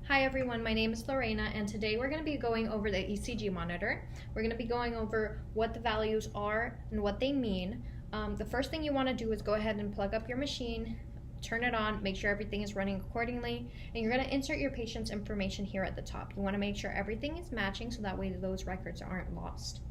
Hi everyone, my name is Lorena and today we're going to be going over the ECG monitor. We're going to be going over what the values are and what they mean. The first thing you want to do is go ahead and plug up your machine, turn it on, make sure everything is running accordingly, and you're going to insert your patient's information here at the top. You want to make sure everything is matching so that way those records aren't lost.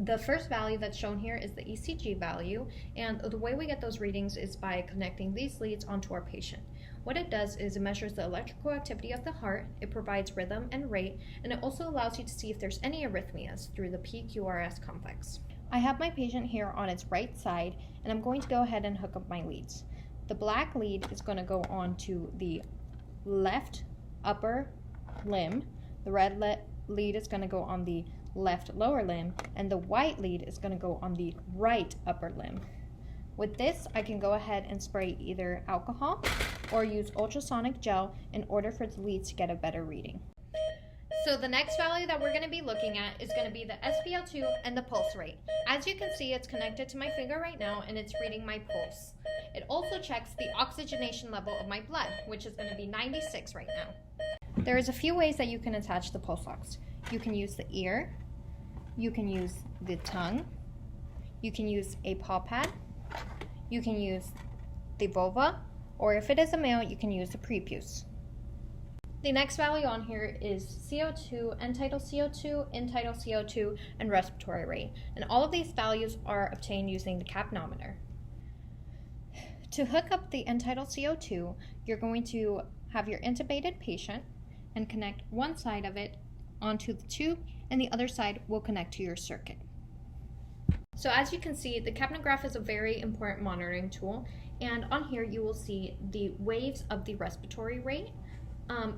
The first value that's shown here is the ECG value, and the way we get those readings is by connecting these leads onto our patient. What it does is it measures the electrical activity of the heart, it provides rhythm and rate, and it also allows you to see if there's any arrhythmias through the PQRS complex. I have my patient here on its right side, and I'm going to go ahead and hook up my leads. The black lead is going to go onto the left upper limb, the red lead is going to go on the left lower limb, and the white lead is going to go on the right upper limb. With this, I can go ahead and spray either alcohol or use ultrasonic gel in order for the leads to get a better reading. So the next value that we're going to be looking at is going to be the SpO2 and the pulse rate. As you can see, it's connected to my finger right now and it's reading my pulse. It also checks the oxygenation level of my blood, which is going to be 96 right now. There is a few ways that you can attach the pulse ox. You can use the ear, you can use the tongue, you can use a paw pad, you can use the vulva, or if it is a male, you can use the prepuce. The next value on here is CO2, end-tidal CO2, in-tidal CO2, and respiratory rate. And all of these values are obtained using the capnometer. To hook up the end-tidal CO2, you're going to have your intubated patient and connect one side of it onto the tube, and the other side will connect to your circuit. So as you can see, the capnograph is a very important monitoring tool, and on here you will see the waves of the respiratory rate.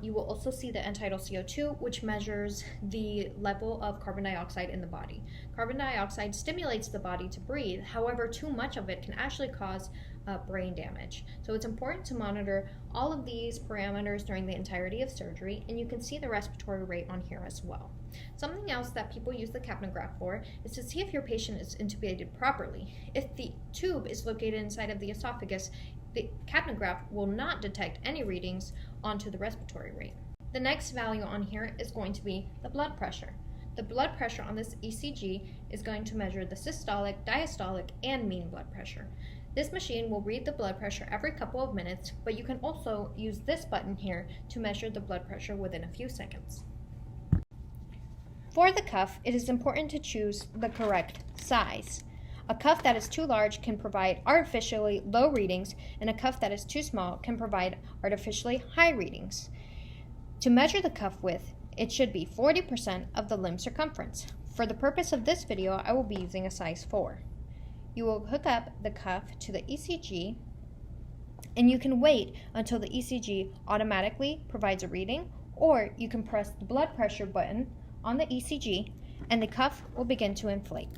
You will also see the end-tidal CO2, which measures the level of carbon dioxide in the body. Carbon dioxide stimulates the body to breathe, however, too much of it can actually cause brain damage. So it's important to monitor all of these parameters during the entirety of surgery, and you can see the respiratory rate on here as well. Something else that people use the capnograph for is to see if your patient is intubated properly. If the tube is located inside of the esophagus, the capnograph will not detect any readings onto the respiratory rate. The next value on here is going to be the blood pressure. The blood pressure on this ECG is going to measure the systolic, diastolic, and mean blood pressure. This machine will read the blood pressure every couple of minutes, but you can also use this button here to measure the blood pressure within a few seconds. For the cuff, it is important to choose the correct size. A cuff that is too large can provide artificially low readings, and a cuff that is too small can provide artificially high readings. To measure the cuff width, it should be 40% of the limb circumference. For the purpose of this video, I will be using a size 4. You will hook up the cuff to the ECG, and you can wait until the ECG automatically provides a reading, or you can press the blood pressure button on the ECG, and the cuff will begin to inflate.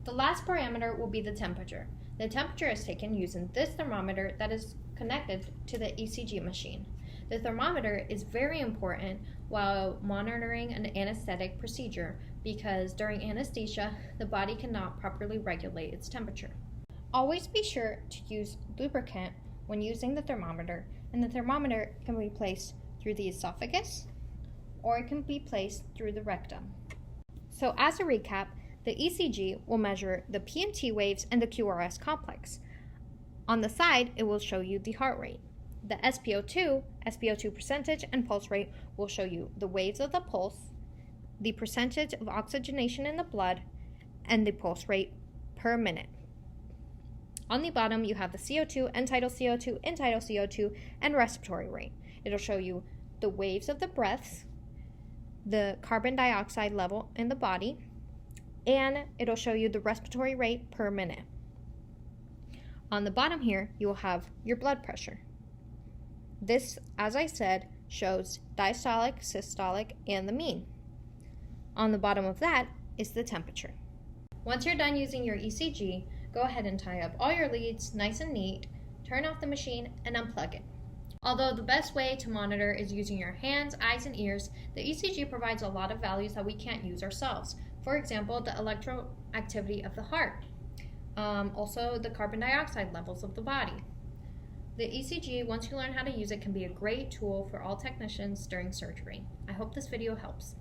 The last parameter will be the temperature. The temperature is taken using this thermometer that is connected to the ECG machine. The thermometer is very important while monitoring an anesthetic procedure because during anesthesia, the body cannot properly regulate its temperature. Always be sure to use lubricant when using the thermometer, and the thermometer can be placed through the esophagus or it can be placed through the rectum. So as a recap, the ECG will measure the P&T waves and the QRS complex. On the side, it will show you the heart rate. The SpO2 percentage, and pulse rate will show you the waves of the pulse, the percentage of oxygenation in the blood, and the pulse rate per minute. On the bottom, you have the CO2, end-tidal CO2, in-tidal CO2, and respiratory rate. It'll show you the waves of the breaths, the carbon dioxide level in the body, and it'll show you the respiratory rate per minute. On the bottom here, you will have your blood pressure. This, as I said, shows diastolic, systolic, and the mean. On the bottom of that is the temperature. Once you're done using your ECG, go ahead and tie up all your leads nice and neat, turn off the machine, and unplug it. Although the best way to monitor is using your hands, eyes, and ears, the ECG provides a lot of values that we can't use ourselves. For example, the electroactivity of the heart, also the carbon dioxide levels of the body. The ECG, once you learn how to use it, can be a great tool for all technicians during surgery. I hope this video helps.